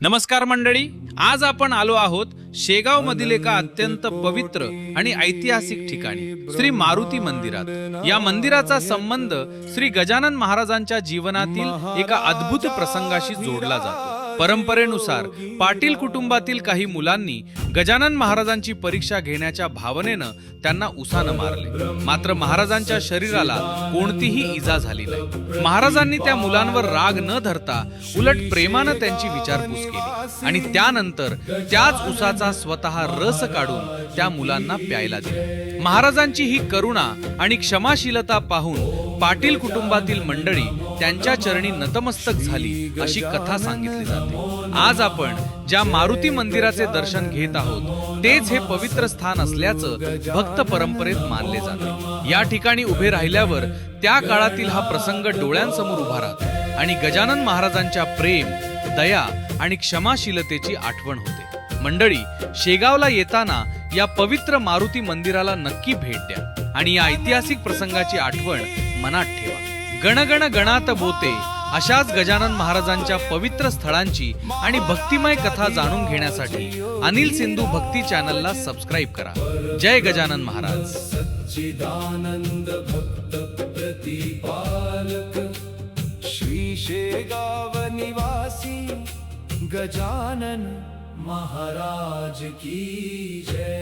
नमस्कार मंडळी, आज आपण आलो आहोत शेगाव मधील एका अत्यंत पवित्र आणि ऐतिहासिक ठिकाणी श्री मारुती मंदिरात। या मंदिराचा संबंध श्री गजानन महाराजांच्या जीवनातील एका अद्भुत प्रसंगाशी जोडला जातो। परंपरेनुसार पाटील कुटुंबातील काही मुलांनी गजानन महाराजांची परीक्षा घेण्याच्या भावनेनं त्यांना उसानं मारले, मात्र महाराजांच्या शरीराला कोणतीही इजा झाली नाही। महाराजांनी त्या मुलांवर राग न धरता उलट प्रेमानं त्यांची विचारपूस केली आणि त्यानंतर त्याच उसाचा स्वतः रस काढून त्या मुलांना प्यायला दिला। महाराजांची ही करुणा आणि क्षमाशीलता पाहून पाटील कुटुंबातील मंडळी त्यांच्या चरणी नतमस्तक झाली अशी कथा सांगितली जाते। आज आपण ज्या मारुती मंदिराचे दर्शन घेत आहोत तेच हे पवित्र स्थान असल्याचं भक्त परंपरेत मानले जाते। या ठिकाणी उभे राहिल्यावर त्या काळातील हा प्रसंग डोळ्यांसमोर उभा राहतो आणि गजानन महाराजांच्या प्रेम, दया आणि क्षमाशीलतेची आठवण होते। मंडळी, शेगावला येताना या पवित्र मारुती मंदिराला नक्की भेट द्या आणि या ऐतिहासिक प्रसंगाची आठवण मनात ठेवा। गणगण गणात बोते अशाच गजानन महाराजांच्या पवित्र स्थळांची आणि भक्तिमय कथा जाणून घेण्यासाठी अनिल सिंधू भक्ती चॅनलला सबस्क्राइब करा। जय गजानन महाराज। सच्चिदानंद भक्त प्रतिपालक श्री शेगाव निवासी गजानन महाराज की जय।